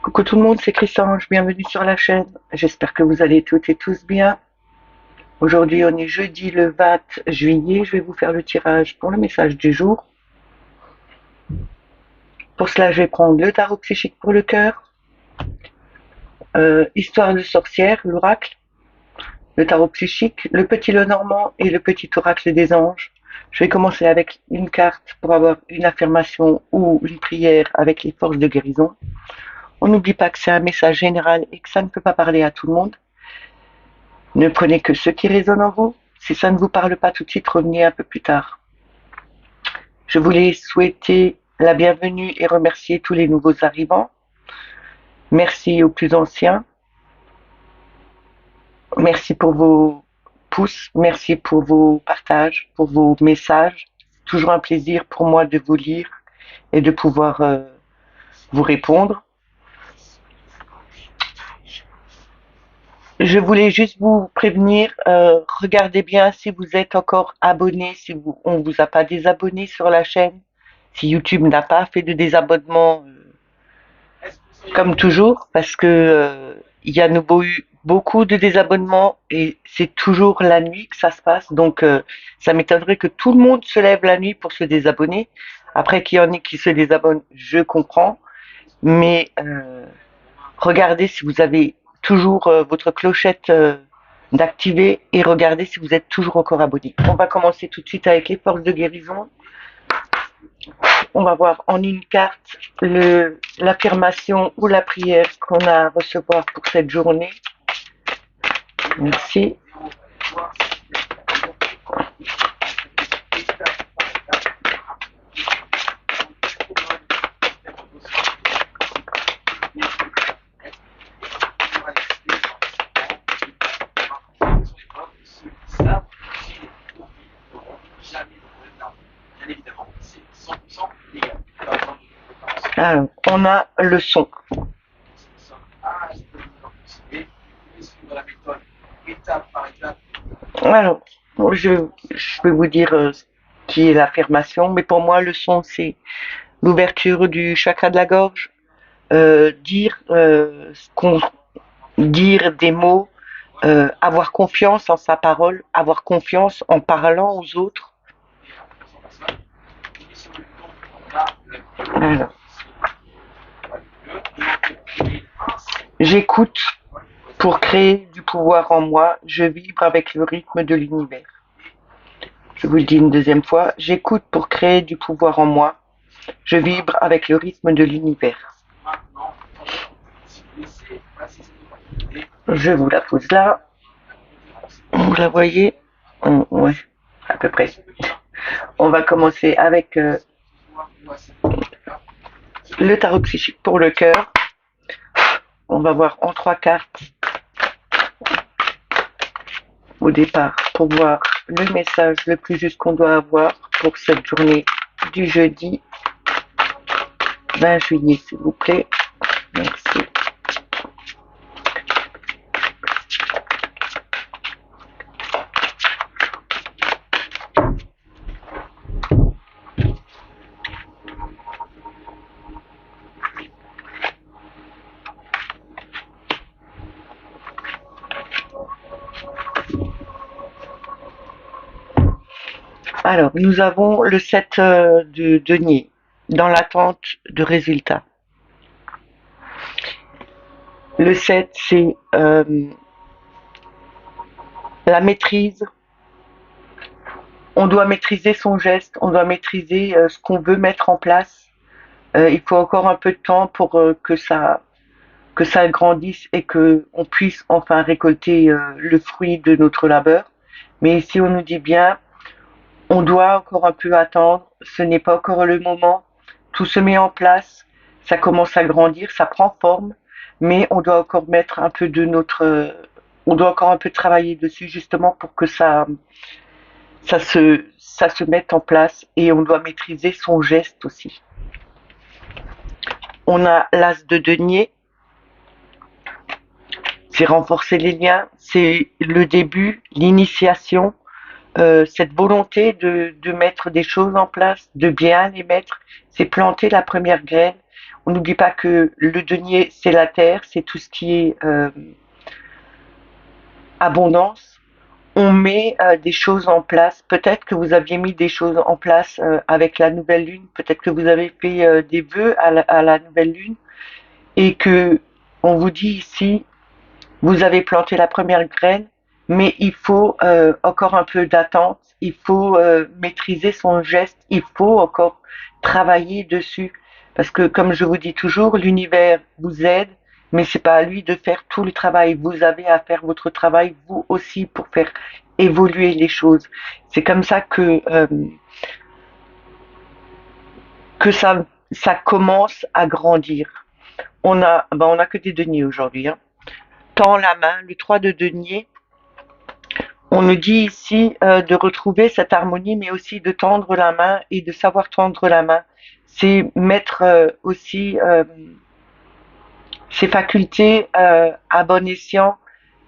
Coucou tout le monde, c'est Chrysange, bienvenue sur la chaîne. J'espère que vous allez toutes et tous bien. Aujourd'hui, on est jeudi le 20 juillet. Je vais vous faire le tirage pour le message du jour. Pour cela, je vais prendre le tarot psychique pour le cœur, histoire de sorcière, l'oracle, le tarot psychique, le petit Lenormand et le petit oracle des anges. Je vais commencer avec une carte pour avoir une affirmation ou une prière avec les forces de guérison. On n'oublie pas que c'est un message général et que ça ne peut pas parler à tout le monde. Ne prenez que ce qui résonne en vous. Si ça ne vous parle pas tout de suite, revenez un peu plus tard. Je voulais souhaiter la bienvenue et remercier tous les nouveaux arrivants. Merci aux plus anciens. Merci pour vos pouces, merci pour vos partages, pour vos messages. C'est toujours un plaisir pour moi de vous lire et de pouvoir vous répondre. Je voulais juste vous prévenir, regardez bien si vous êtes encore abonné, si on vous a pas désabonné sur la chaîne, si YouTube n'a pas fait de désabonnement comme toujours, parce que il y a eu beaucoup de désabonnements et c'est toujours la nuit que ça se passe, donc ça m'étonnerait que tout le monde se lève la nuit pour se désabonner. Après qu'il y en ait qui se désabonnent, je comprends, mais regardez si vous avez toujours votre clochette d'activer et regardez si vous êtes toujours encore abonné. On va commencer tout de suite avec les forces de guérison. On va voir en une carte l'affirmation ou la prière qu'on a à recevoir pour cette journée. Merci. Alors, on a le son. Alors, je vais vous dire ce qui est l'affirmation, mais pour moi, le son, c'est l'ouverture du chakra de la gorge, dire des mots, avoir confiance en sa parole, avoir confiance en parlant aux autres. Alors, j'écoute pour créer du pouvoir en moi, je vibre avec le rythme de l'univers. Je vous le dis une deuxième fois, j'écoute pour créer du pouvoir en moi, je vibre avec le rythme de l'univers. Je vous la pose là. Vous la voyez? Ouais, à peu près. On va commencer avec le tarot psychique pour le cœur. On va voir en 3 cartes au départ pour voir le message le plus juste qu'on doit avoir pour cette journée du jeudi 20 juillet, s'il vous plaît. Merci. Alors, nous avons le 7 de denier, dans l'attente de résultats. Le 7, c'est la maîtrise. On doit maîtriser son geste, on doit maîtriser ce qu'on veut mettre en place. Il faut encore un peu de temps pour que ça grandisse et que on puisse enfin récolter le fruit de notre labeur. Mais ici, on nous dit bien, on doit encore un peu attendre, ce n'est pas encore le moment, tout se met en place, ça commence à grandir, ça prend forme, mais on doit encore mettre un peu de on doit encore un peu travailler dessus justement pour que ça se mette en place et on doit maîtriser son geste aussi. On a l'as de denier, c'est renforcer les liens, c'est le début, cette volonté de mettre des choses en place, de bien les mettre, c'est planter la première graine. On n'oublie pas que le denier, c'est la terre, c'est tout ce qui est abondance. On met des choses en place. Peut-être que vous aviez mis des choses en place avec la nouvelle lune. Peut-être que vous avez fait des vœux à la nouvelle lune et que on vous dit ici, vous avez planté la première graine, mais il faut encore un peu d'attente. Il faut maîtriser son geste. Il faut encore travailler dessus. Parce que, comme je vous dis toujours, l'univers vous aide, mais c'est pas à lui de faire tout le travail. Vous avez à faire votre travail vous aussi pour faire évoluer les choses. C'est comme ça que ça commence à grandir. On a que des deniers aujourd'hui, hein. Tends la main, le 3 de denier. On nous dit ici de retrouver cette harmonie, mais aussi de tendre la main et de savoir tendre la main. C'est mettre aussi ses facultés à bon escient,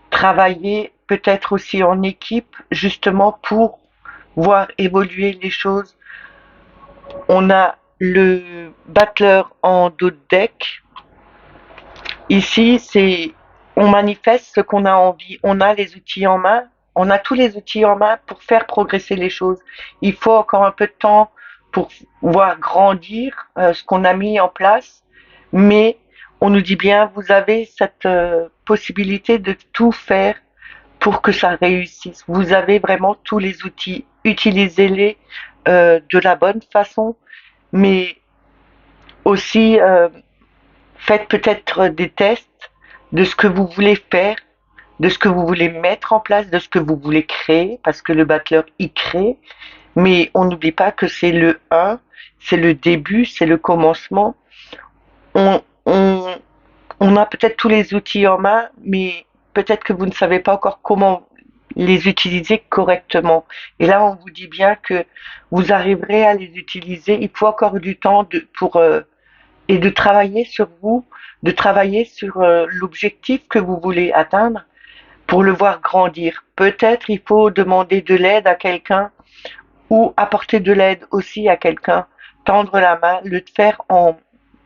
travailler peut-être aussi en équipe, justement pour voir évoluer les choses. On a le battleur en dos de deck. Ici, c'est on manifeste ce qu'on a envie. On a les outils en main. On a tous les outils en main pour faire progresser les choses. Il faut encore un peu de temps pour voir grandir ce qu'on a mis en place, mais on nous dit bien, vous avez cette possibilité de tout faire pour que ça réussisse. Vous avez vraiment tous les outils. Utilisez-les de la bonne façon, mais aussi faites peut-être des tests de ce que vous voulez faire, de ce que vous voulez mettre en place, de ce que vous voulez créer, parce que le battleur y crée, mais on n'oublie pas que c'est le 1, c'est le début, c'est le commencement. On, on, on a peut-être tous les outils en main, mais peut-être que vous ne savez pas encore comment les utiliser correctement. Et là, on vous dit bien que vous arriverez à les utiliser. Il faut encore du temps et de travailler sur vous, de travailler sur l'objectif que vous voulez atteindre pour le voir grandir. Peut-être il faut demander de l'aide à quelqu'un ou apporter de l'aide aussi à quelqu'un, tendre la main,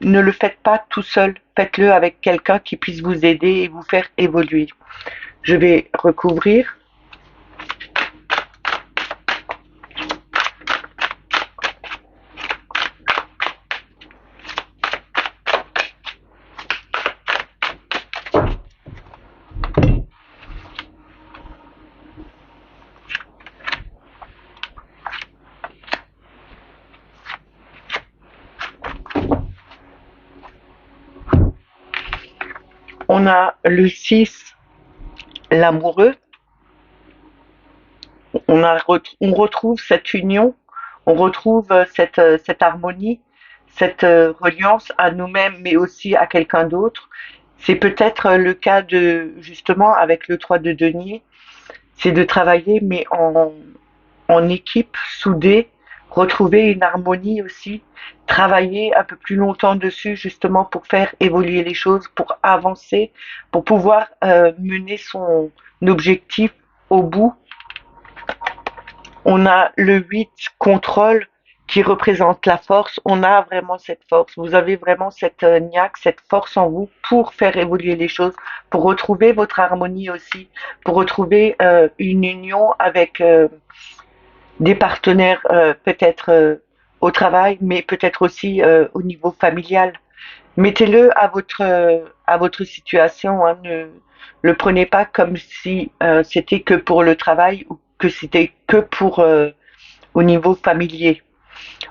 ne le faites pas tout seul, faites-le avec quelqu'un qui puisse vous aider et vous faire évoluer. Je vais recouvrir. On a le 6, l'amoureux. On retrouve cette union, on retrouve cette harmonie, cette reliance à nous-mêmes, mais aussi à quelqu'un d'autre. C'est peut-être le cas de, justement, avec le 3 de denier, c'est de travailler, mais en équipe, soudée, retrouver une harmonie aussi, travailler un peu plus longtemps dessus, justement, pour faire évoluer les choses, pour avancer, pour pouvoir mener son objectif au bout. On a le 8, contrôle, qui représente la force. On a vraiment cette force. Vous avez vraiment cette niaque, cette force en vous pour faire évoluer les choses, pour retrouver votre harmonie aussi, pour retrouver une union avec des partenaires peut-être au travail, mais peut-être aussi au niveau familial. Mettez-le à votre situation, hein. Ne le prenez pas comme si c'était que pour le travail ou que c'était que pour au niveau familier.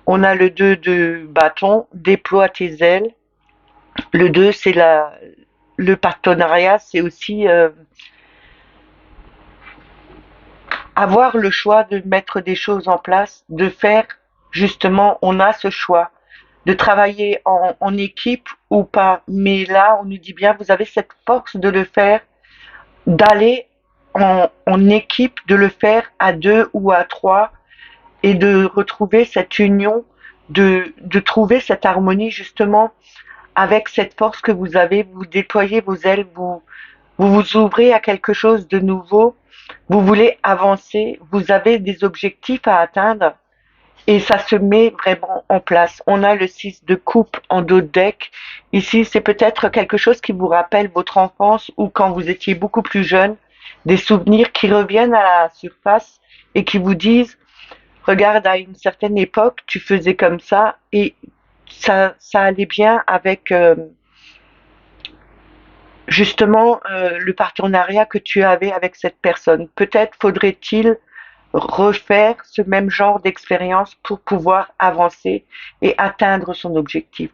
On a le 2 de bâton, déploie tes ailes. Le 2, c'est le partenariat, c'est aussi avoir le choix de mettre des choses en place, de faire justement, on a ce choix de travailler en équipe ou pas. Mais là, on nous dit bien, vous avez cette force de le faire, d'aller en équipe, de le faire à 2 ou à 3 et de retrouver cette union, de trouver cette harmonie justement avec cette force que vous avez, vous déployez vos ailes, vous ouvrez à quelque chose de nouveau, vous voulez avancer, vous avez des objectifs à atteindre et ça se met vraiment en place. On a le 6 de coupe en dos de deck. Ici, c'est peut-être quelque chose qui vous rappelle votre enfance ou quand vous étiez beaucoup plus jeune, des souvenirs qui reviennent à la surface et qui vous disent, regarde, à une certaine époque, tu faisais comme ça et ça allait bien avec justement le partenariat que tu avais avec cette personne. Peut-être faudrait-il refaire ce même genre d'expérience pour pouvoir avancer et atteindre son objectif.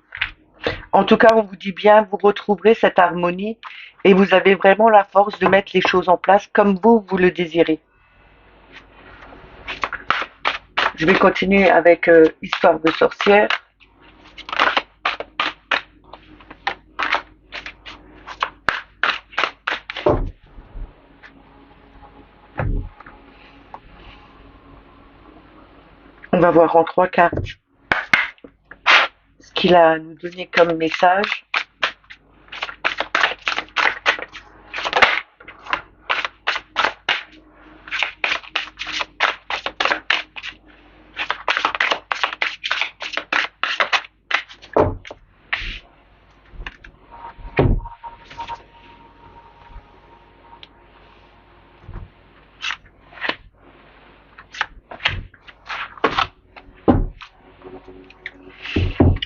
En tout cas, on vous dit bien, vous retrouverez cette harmonie et vous avez vraiment la force de mettre les choses en place comme vous le désirez. Je vais continuer avec Histoire de sorcière. On va voir en 3 cartes ce qu'il a à nous donner comme message.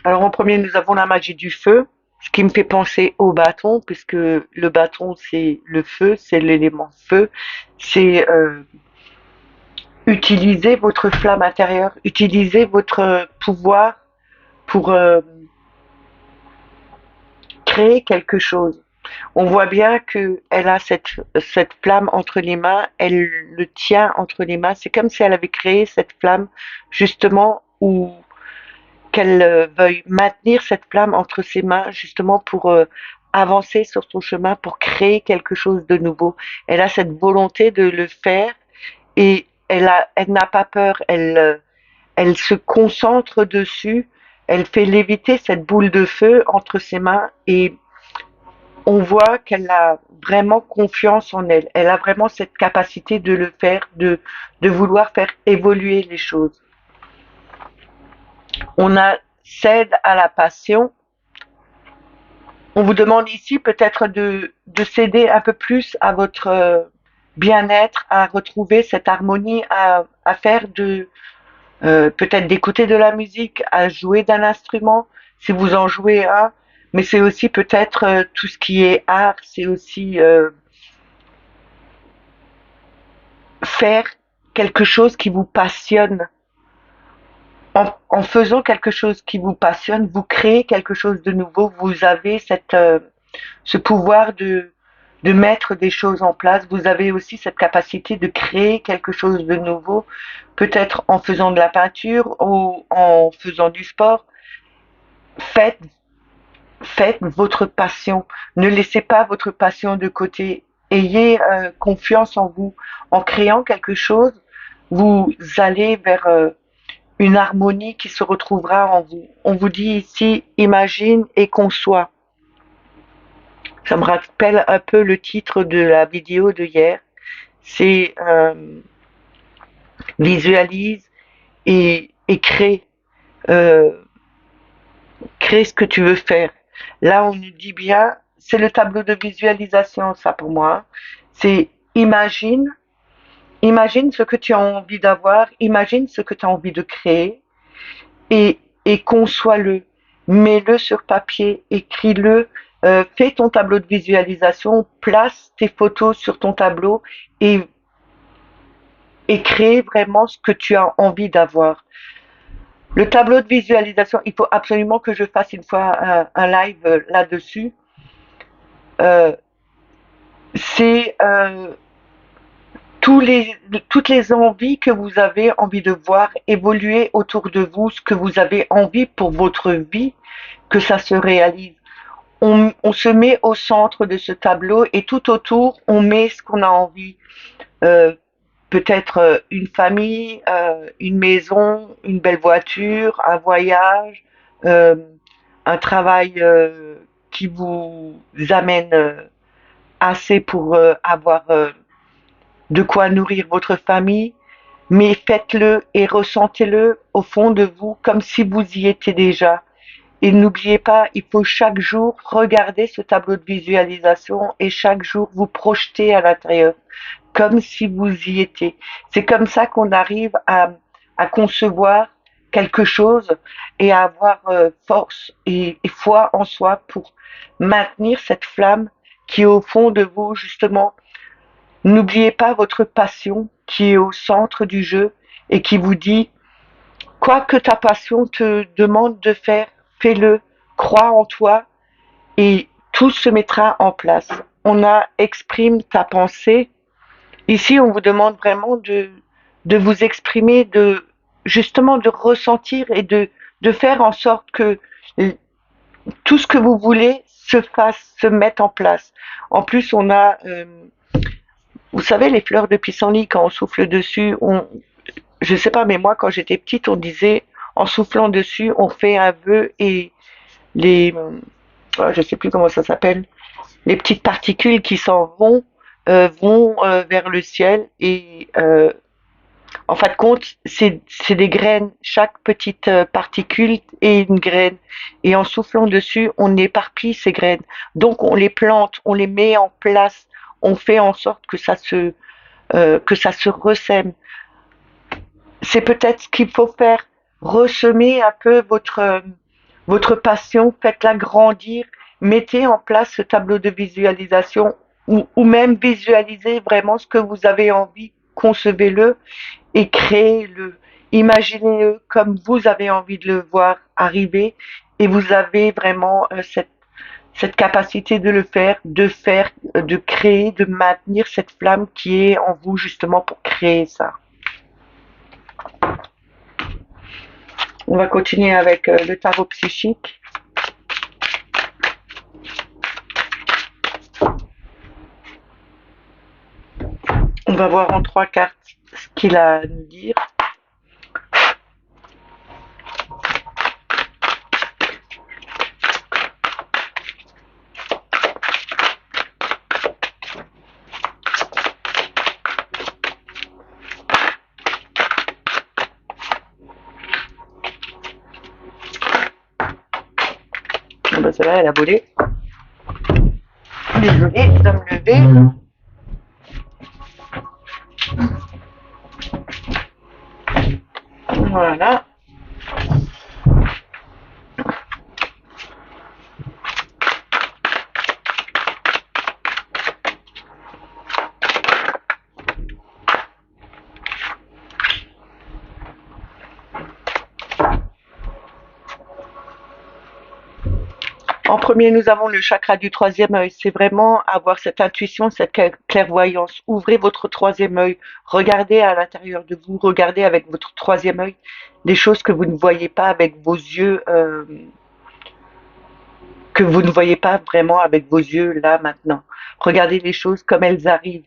Alors en premier, nous avons la magie du feu, ce qui me fait penser au bâton, puisque le bâton, c'est le feu, c'est l'élément feu, c'est utiliser votre flamme intérieure, utiliser votre pouvoir pour créer quelque chose. On voit bien qu'elle a cette flamme entre les mains, elle le tient entre les mains. C'est comme si elle avait créé cette flamme justement ou qu'elle veuille maintenir cette flamme entre ses mains justement pour avancer sur son chemin, pour créer quelque chose de nouveau. Elle a cette volonté de le faire et elle n'a pas peur, elle se concentre dessus, elle fait léviter cette boule de feu entre ses mains et on voit qu'elle a vraiment confiance en elle. Elle a vraiment cette capacité de le faire, de vouloir faire évoluer les choses. On a cède à la passion. On vous demande ici peut-être de céder un peu plus à votre bien-être, à retrouver cette harmonie, à faire peut-être d'écouter de la musique, à jouer d'un instrument, si vous en jouez un, mais c'est aussi peut-être tout ce qui est art, c'est aussi faire quelque chose qui vous passionne. En faisant quelque chose qui vous passionne, vous créez quelque chose de nouveau, vous avez ce pouvoir de mettre des choses en place, vous avez aussi cette capacité de créer quelque chose de nouveau, peut-être en faisant de la peinture ou en faisant du sport. Faites, faites votre passion, ne laissez pas votre passion de côté, ayez confiance en vous. En créant quelque chose, vous allez vers une harmonie qui se retrouvera en vous. On vous dit ici, imagine et conçois. Ça me rappelle un peu le titre de la vidéo de hier. C'est visualise et crée. Euh, crée ce que tu veux faire. Là, on nous dit bien, c'est le tableau de visualisation, ça pour moi. C'est imagine, imagine ce que tu as envie d'avoir, imagine ce que tu as envie de créer et conçois-le. Mets-le sur papier, écris-le, fais ton tableau de visualisation, place tes photos sur ton tableau et, et crée vraiment ce que tu as envie d'avoir. Le tableau de visualisation, il faut absolument que je fasse une fois un live là-dessus. Euh, c'est toutes les envies que vous avez envie de voir évoluer autour de vous, ce que vous avez envie pour votre vie, que ça se réalise. On se met au centre de ce tableau et tout autour, on met ce qu'on a envie. Euh, Peut-être une famille, une maison, une belle voiture, un voyage, euh, un travail qui vous amène assez pour avoir de quoi nourrir votre famille. mais faites-le et ressentez-le au fond de vous comme si vous y étiez déjà. Et n'oubliez pas, il faut chaque jour regarder ce tableau de visualisation et chaque jour vous projeter à l'intérieur, comme si vous y étiez. C'est comme ça qu'on arrive à concevoir quelque chose et à avoir force et foi en soi pour maintenir cette flamme qui est au fond de vous, justement. N'oubliez pas votre passion qui est au centre du jeu et qui vous dit quoi que ta passion te demande de faire, fais-le, crois en toi et tout se mettra en place. On a exprime ta pensée. Ici, on vous demande vraiment de vous exprimer, de justement de ressentir et de faire en sorte que tout ce que vous voulez se fasse, se mette en place. En plus, on a, vous savez, les fleurs de pissenlit, quand on souffle dessus, je sais pas, mais moi, quand j'étais petite, on disait, en soufflant dessus, on fait un vœu et les, je sais plus comment ça s'appelle, les petites particules qui s'en vont vers le ciel et en fin de compte, c'est des graines. Chaque petite particule est une graine. Et en soufflant dessus, on éparpille ces graines. Donc on les plante, on les met en place, on fait en sorte que ça se ressème. C'est peut-être ce qu'il faut faire, ressemer un peu votre passion, faites-la grandir, mettez en place ce tableau de visualisation ou même visualisez vraiment ce que vous avez envie, concevez-le et créez-le. Imaginez-le comme vous avez envie de le voir arriver et vous avez vraiment cette capacité de créer, de maintenir cette flamme qui est en vous justement pour créer ça. On va continuer avec le tarot psychique. On va voir en 3 cartes ce qu'il a à nous dire. Ah ben celle-là, elle a volé. Désolée, je dois me lever. Voilà. En premier, nous avons le chakra du troisième œil. C'est vraiment avoir cette intuition, cette clairvoyance. Ouvrez votre troisième œil. Regardez à l'intérieur de vous. Regardez avec votre troisième œil des choses que vous ne voyez pas avec vos yeux, que vous ne voyez pas vraiment avec vos yeux là maintenant. Regardez les choses comme elles arrivent.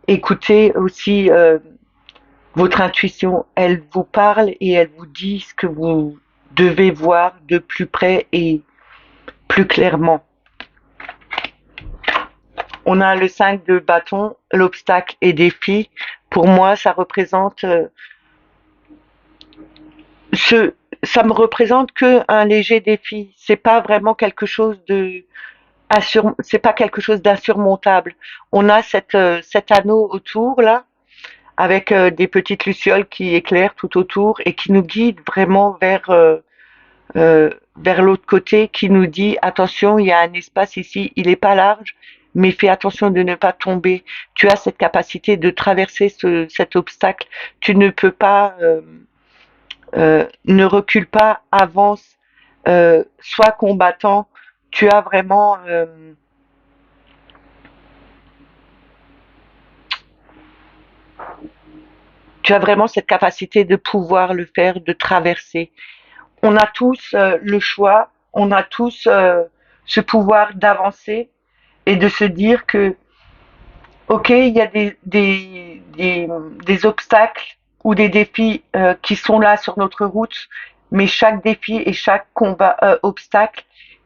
Écoutez aussi votre intuition. Elle vous parle et elle vous dit ce que vous devez voir de plus près et plus clairement. On a le 5 de bâton, l'obstacle et défi. Pour moi, ça représente ça me représente que un léger défi. C'est pas vraiment quelque chose c'est pas quelque chose d'insurmontable. On a cet anneau autour là, avec des petites lucioles qui éclairent tout autour et qui nous guident vraiment vers l'autre côté, qui nous dit attention, il y a un espace ici, il n'est pas large, mais fais attention de ne pas tomber. Tu as cette capacité de traverser cet obstacle. Tu ne peux pas, ne recule pas, avance, sois combattant. Tu as vraiment, tu as vraiment cette capacité de pouvoir le faire, de traverser. On a tous le choix, on a tous ce pouvoir d'avancer et de se dire que ok, il y a des obstacles ou des défis qui sont là sur notre route, mais chaque défi et chaque combat, obstacle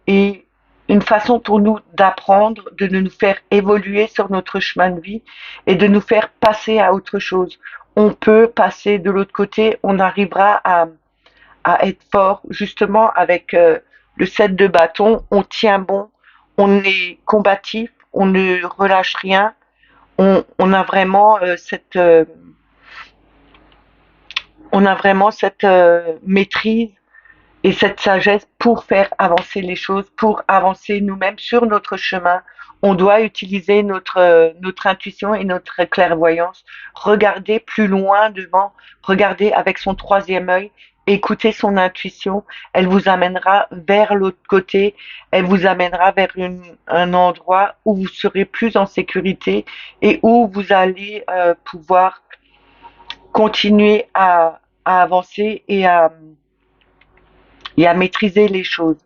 est une façon pour nous d'apprendre, de nous faire évoluer sur notre chemin de vie et de nous faire passer à autre chose. on peut passer de l'autre côté, on arrivera à être fort, justement avec le set de bâton, on tient bon, on est combatif, on ne relâche rien, on a vraiment cette maîtrise et cette sagesse pour faire avancer les choses, pour avancer nous-mêmes sur notre chemin. On doit utiliser notre intuition et notre clairvoyance, regarder plus loin devant, regarder avec son troisième œil, écouter son intuition. Elle vous amènera vers l'autre côté, elle vous amènera vers un endroit où vous serez plus en sécurité et où vous allez pouvoir continuer à avancer et à maîtriser les choses.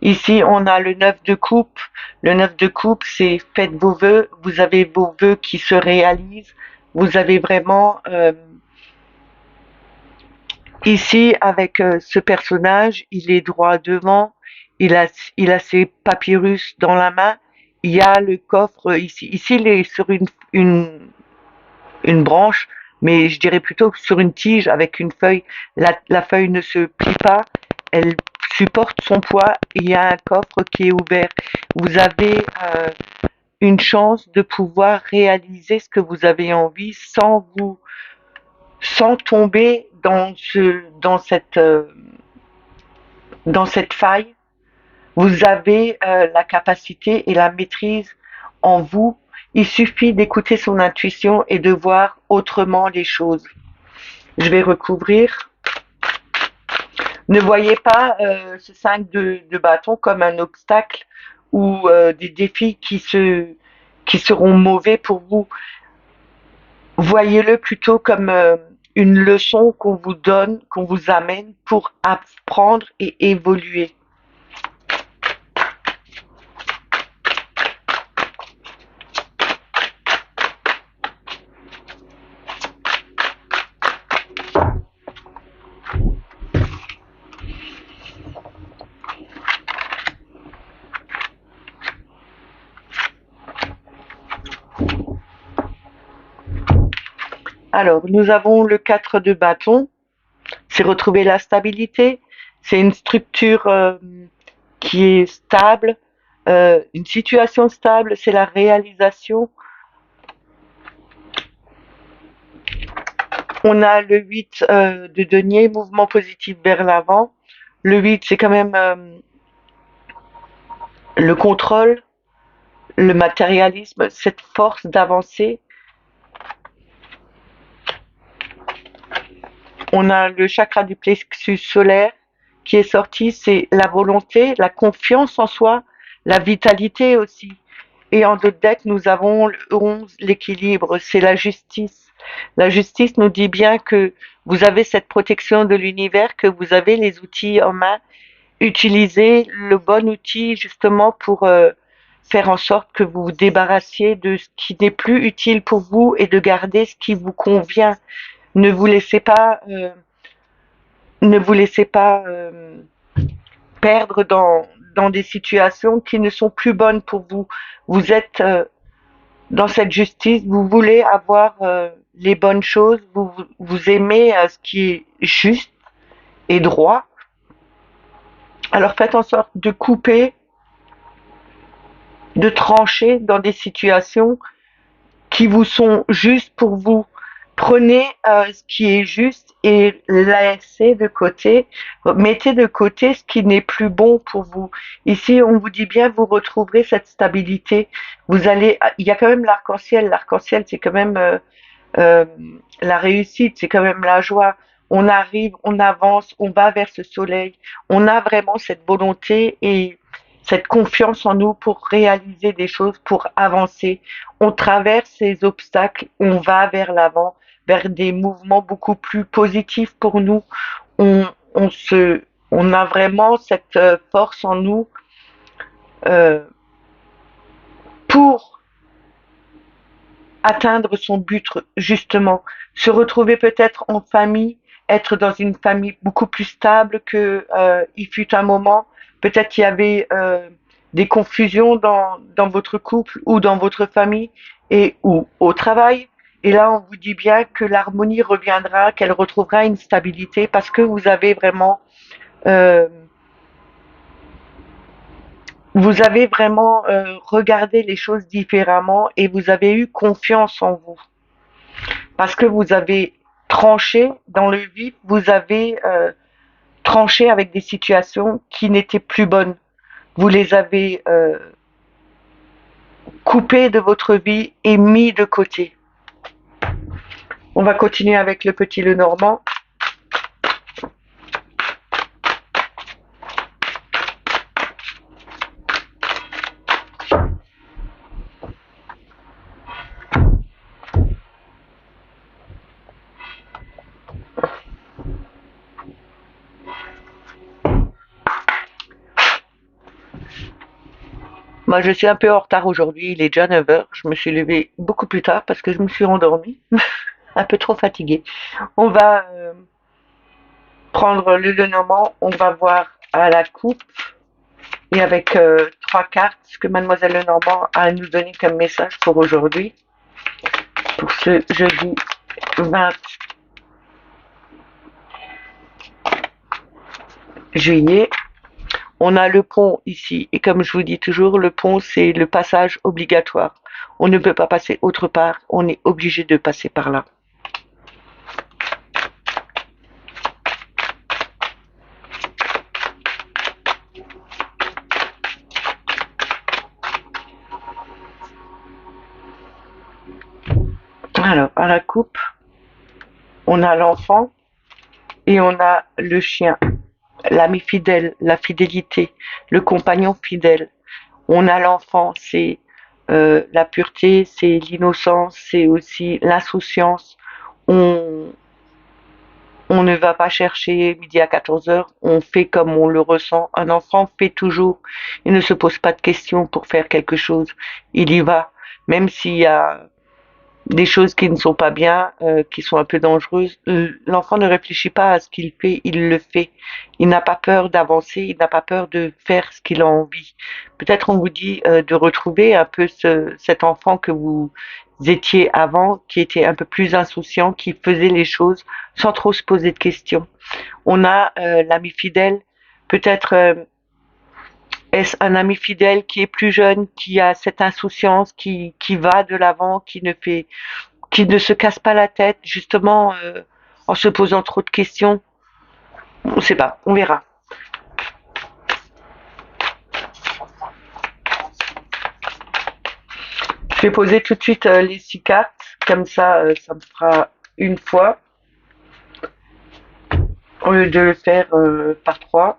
Ici, on a le 9 de coupe. Le 9 de coupe, c'est faites vos vœux. Vous avez vos vœux qui se réalisent. Vous avez vraiment ici avec ce personnage, il est droit devant. Il a ses papyrus dans la main. Il y a le coffre ici. Ici, il est sur une branche, mais je dirais plutôt sur une tige avec une feuille. La feuille ne se plie pas, elle supporte son poids et il y a un coffre qui est ouvert. Vous avez une chance de pouvoir réaliser ce que vous avez envie sans tomber dans cette faille. Vous avez la capacité et la maîtrise en vous. Il suffit d'écouter son intuition et de voir autrement les choses. Je vais recouvrir. Ne voyez pas ce 5 de bâton comme un obstacle ou des défis qui seront mauvais pour vous. Voyez-le plutôt comme une leçon qu'on vous donne, qu'on vous amène pour apprendre et évoluer. Alors, nous avons le 4 de bâton, c'est retrouver la stabilité, c'est une structure qui est stable, une situation stable, c'est la réalisation. On a le 8 de denier, mouvement positif vers l'avant. Le 8, c'est quand même le contrôle, le matérialisme, cette force d'avancer. On a le chakra du plexus solaire qui est sorti, c'est la volonté, la confiance en soi, la vitalité aussi. Et en d'autres decks, nous avons le 11, l'équilibre, c'est la justice. La justice nous dit bien que vous avez cette protection de l'univers, que vous avez les outils en main. Utilisez le bon outil justement pour faire en sorte que vous vous débarrassiez de ce qui n'est plus utile pour vous et de garder ce qui vous convient. Ne vous laissez pas, ne vous laissez pas perdre dans des situations qui ne sont plus bonnes pour vous. Vous êtes dans cette justice, vous voulez avoir les bonnes choses, vous aimez ce qui est juste et droit. Alors faites en sorte de couper, de trancher dans des situations qui vous sont justes pour vous. Prenez ce qui est juste et laissez de côté, mettez de côté ce qui n'est plus bon pour vous. Ici, on vous dit bien, vous retrouverez cette stabilité. Vous allez, il y a quand même l'arc-en-ciel. L'arc-en-ciel, c'est quand même euh, la réussite, c'est quand même la joie. On arrive, on avance, on va vers ce soleil. On a vraiment cette volonté et cette confiance en nous pour réaliser des choses, pour avancer. On traverse ces obstacles, on va vers l'avant, vers des mouvements beaucoup plus positifs pour nous. On, on a vraiment cette force en nous euh, pour atteindre son but justement, se retrouver peut-être en famille, être dans une famille beaucoup plus stable que il fut un moment. Peut-être il y avait des confusions dans votre couple ou dans votre famille et ou au travail. Et là, on vous dit bien que l'harmonie reviendra, qu'elle retrouvera une stabilité parce que euh, vous avez vraiment regardé les choses différemment et vous avez eu confiance en vous parce que vous avez tranché dans le vif, vous avez tranché avec des situations qui n'étaient plus bonnes. Vous les avez coupées de votre vie et mis de côté. On va continuer avec le petit Lenormand. Moi, je suis un peu en retard aujourd'hui, il est déjà 9 heures. Je me suis levée beaucoup plus tard parce que je me suis endormie, un peu trop fatiguée. On va prendre le Lenormand, on va voir à la coupe et avec trois cartes ce que Mademoiselle Lenormand a à nous donner comme message pour aujourd'hui, pour ce jeudi 20 juillet. On a le pont ici et comme je vous dis toujours, le pont c'est le passage obligatoire. On ne peut pas passer autre part, on est obligé de passer par là. Alors, à la coupe, on a l'enfant et on a le chien, l'ami fidèle, la fidélité, le compagnon fidèle. On a l'enfant, c'est la pureté, c'est l'innocence, c'est aussi l'insouciance. On, on ne va pas chercher midi à 14 heures, on fait comme on le ressent. Un enfant fait toujours, il ne se pose pas de questions pour faire quelque chose, il y va. Même s'il y a des choses qui ne sont pas bien, qui sont un peu dangereuses, l'enfant ne réfléchit pas à ce qu'il fait, il le fait. Il n'a pas peur d'avancer, il n'a pas peur de faire ce qu'il a envie. Peut-être on vous dit de retrouver un peu cet enfant que vous étiez avant, qui était un peu plus insouciant, qui faisait les choses sans trop se poser de questions. On a l'ami fidèle, peut-être est-ce un ami fidèle qui est plus jeune, qui a cette insouciance, qui va de l'avant, qui ne se casse pas la tête, justement, en se posant trop de questions. On ne sait pas, on verra. Je vais poser tout de suite les 6 cartes, comme ça me fera une fois, au lieu de le faire par 3.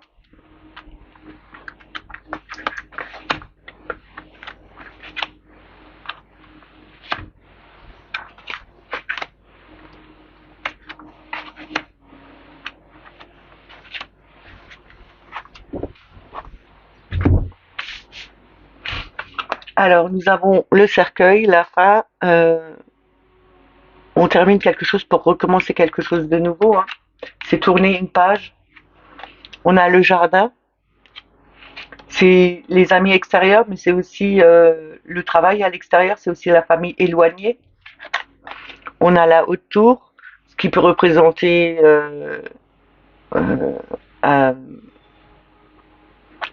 Alors, nous avons le cercueil, la fin. On termine quelque chose pour recommencer quelque chose de nouveau, hein. C'est tourner une page. On a le jardin. C'est les amis extérieurs, mais c'est aussi le travail à l'extérieur, c'est aussi la famille éloignée. On a la haute tour, ce qui peut représenter euh, un,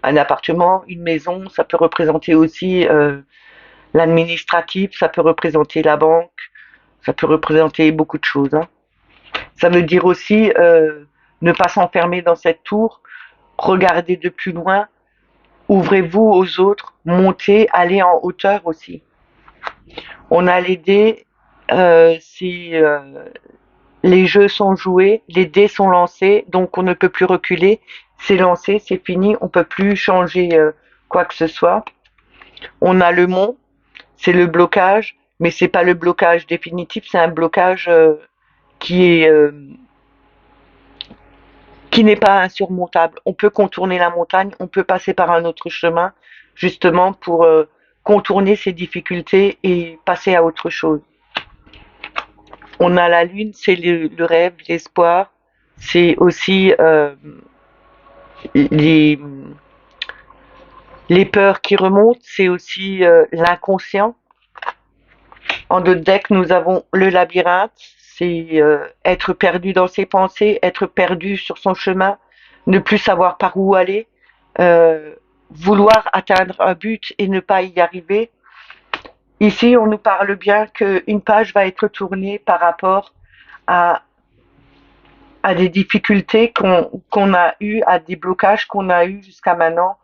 un appartement, une maison, ça peut représenter aussi l'administratif, ça peut représenter la banque, ça peut représenter beaucoup de choses, hein. Ça veut dire aussi ne pas s'enfermer dans cette tour, regarder de plus loin, ouvrez-vous aux autres, montez, allez en hauteur aussi. On a les dés, si les jeux sont joués, les dés sont lancés, donc on ne peut plus reculer. C'est lancé, c'est fini, on peut plus changer quoi que ce soit. On a le mont, c'est le blocage, mais c'est pas le blocage définitif, c'est un blocage qui est qui n'est pas insurmontable. On peut contourner la montagne, on peut passer par un autre chemin, justement pour contourner ces difficultés et passer à autre chose. On a la lune, c'est le rêve, l'espoir, c'est aussi les, les peurs qui remontent, c'est aussi l'inconscient. En d'autres decks, nous avons le labyrinthe, c'est être perdu dans ses pensées, être perdu sur son chemin, ne plus savoir par où aller, euh, vouloir atteindre un but et ne pas y arriver. Ici, on nous parle bien qu'une page va être tournée par rapport à, à des difficultés qu'on a eues, à des blocages qu'on a eus jusqu'à maintenant,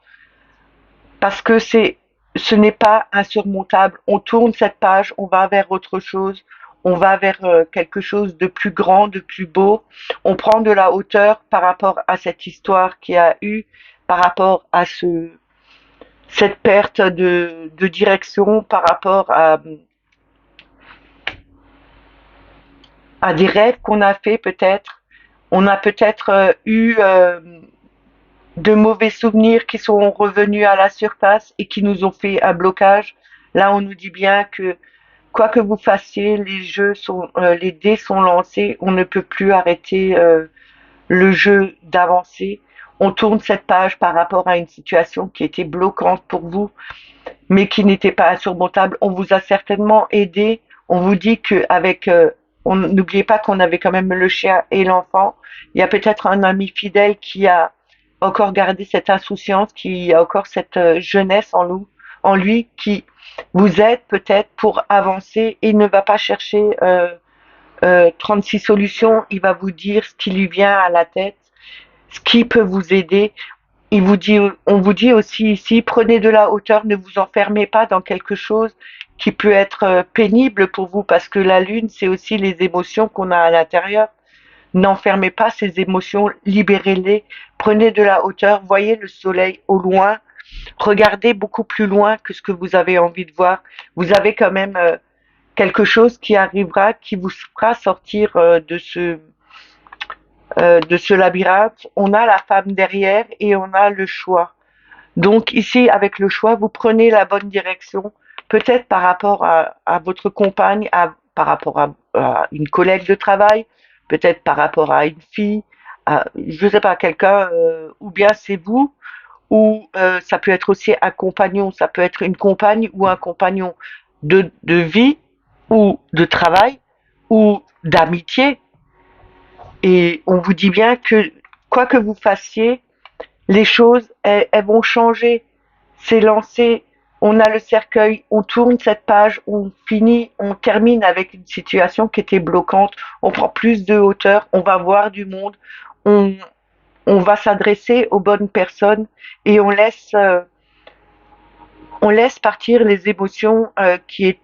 parce que ce n'est pas insurmontable. On tourne cette page, on va vers autre chose, on va vers quelque chose de plus grand, de plus beau. On prend de la hauteur par rapport à cette histoire qui a eu, par rapport à cette perte de direction, par rapport à des rêves qu'on a fait peut-être. On a peut-être eu de mauvais souvenirs qui sont revenus à la surface et qui nous ont fait un blocage. Là, on nous dit bien que quoi que vous fassiez, les dés sont lancés. On ne peut plus arrêter le jeu d'avancer. On tourne cette page par rapport à une situation qui était bloquante pour vous, mais qui n'était pas insurmontable. On vous a certainement aidé. On vous dit qu'avec n'oubliez pas qu'on avait quand même le chien et l'enfant. Il y a peut-être un ami fidèle qui a encore gardé cette insouciance, qui a encore cette jeunesse en lui, qui vous aide peut-être pour avancer. Il ne va pas chercher 36 solutions. Il va vous dire ce qui lui vient à la tête, ce qui peut vous aider. On vous dit aussi ici, prenez de la hauteur, ne vous enfermez pas dans quelque chose qui peut être pénible pour vous, parce que la lune, c'est aussi les émotions qu'on a à l'intérieur. N'enfermez pas ces émotions, libérez-les, prenez de la hauteur, voyez le soleil au loin, regardez beaucoup plus loin que ce que vous avez envie de voir. Vous avez quand même quelque chose qui arrivera, qui vous fera sortir de ce labyrinthe. On a la femme derrière et on a le choix. Donc ici, avec le choix, vous prenez la bonne direction, peut-être par rapport à votre compagne, par rapport à une collègue de travail, peut-être par rapport à une fille, je ne sais pas, quelqu'un, ou bien c'est vous, ou ça peut être aussi un compagnon, ça peut être une compagne ou un compagnon de vie, ou de travail, ou d'amitié. Et on vous dit bien que quoi que vous fassiez, les choses, elles vont changer. C'est lancé, on a le cercueil, on tourne cette page, on termine avec une situation qui était bloquante, on prend plus de hauteur, on va voir du monde, on, on va s'adresser aux bonnes personnes et on laisse partir les émotions qui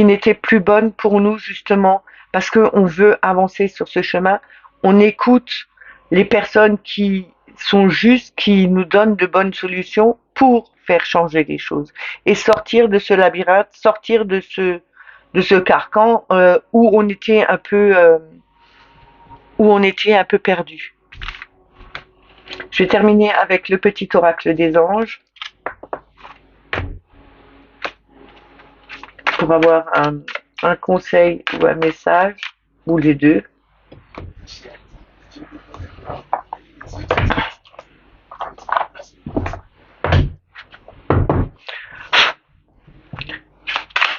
n'étaient plus bonnes pour nous justement parce qu'on veut avancer sur ce chemin. On écoute les personnes qui sont justes, qui nous donnent de bonnes solutions pour faire changer les choses et sortir de ce labyrinthe, sortir de ce carcan où on était un peu perdu. Je vais terminer avec le petit oracle des anges pour avoir un conseil ou un message, ou les deux.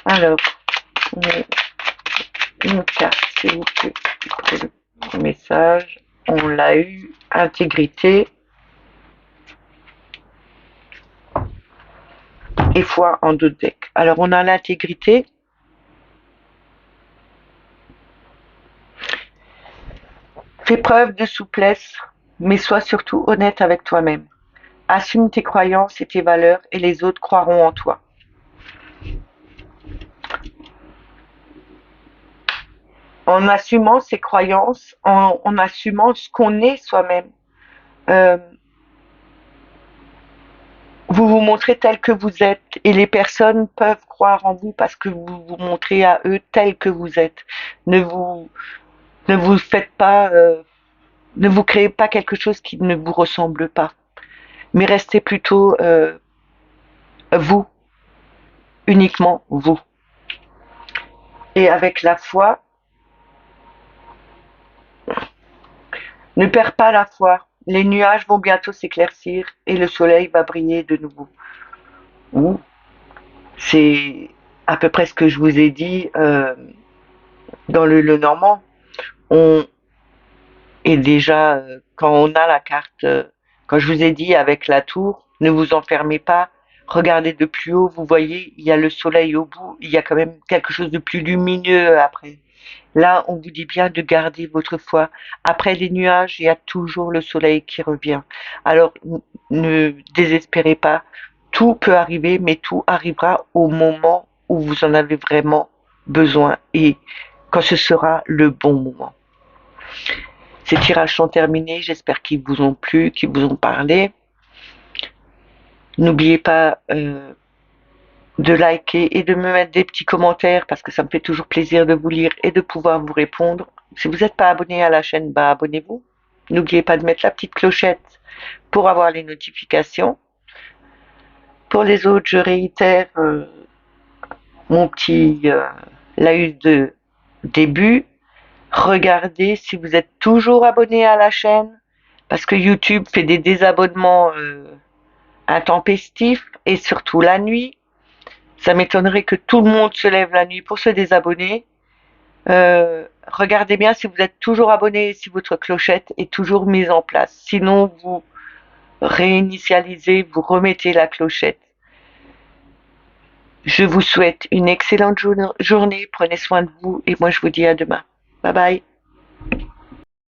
Alors, une carte, s'il vous plaît, pour le message. On l'a eu, intégrité et foi en deux decks. Alors, on a l'intégrité. Fais preuve de souplesse, mais sois surtout honnête avec toi-même. Assume tes croyances et tes valeurs et les autres croiront en toi. En assumant ses croyances, en assumant ce qu'on est soi-même, euh, vous vous montrez tel que vous êtes et les personnes peuvent croire en vous parce que vous vous montrez à eux tel que vous êtes. Ne vous, ne vous faites pas, ne vous créez pas quelque chose qui ne vous ressemble pas, mais restez plutôt vous, uniquement vous. Et avec la foi, ne perds pas la foi. Les nuages vont bientôt s'éclaircir et le soleil va briller de nouveau. Ouh, c'est à peu près ce que je vous ai dit dans le normand. On est déjà, quand on a la carte, quand je vous ai dit avec la tour, ne vous enfermez pas, regardez de plus haut, vous voyez, il y a le soleil au bout, il y a quand même quelque chose de plus lumineux après. Là, on vous dit bien de garder votre foi. Après les nuages, il y a toujours le soleil qui revient. Alors, ne désespérez pas. Tout peut arriver, mais tout arrivera au moment où vous en avez vraiment besoin et quand ce sera le bon moment. Ces tirages sont terminés. J'espère qu'ils vous ont plu, qu'ils vous ont parlé. N'oubliez pas de liker et de me mettre des petits commentaires parce que ça me fait toujours plaisir de vous lire et de pouvoir vous répondre. Si vous n'êtes pas abonné à la chaîne, bah abonnez-vous. N'oubliez pas de mettre la petite clochette pour avoir les notifications. Pour les autres, je réitère mon petit laïus de début. Regardez si vous êtes toujours abonné à la chaîne parce que YouTube fait des désabonnements intempestifs et surtout la nuit. Ça m'étonnerait que tout le monde se lève la nuit pour se désabonner. Regardez bien si vous êtes toujours abonné et si votre clochette est toujours mise en place. Sinon, vous réinitialisez, vous remettez la clochette. Je vous souhaite une excellente journée. Prenez soin de vous et moi je vous dis à demain. Bye bye.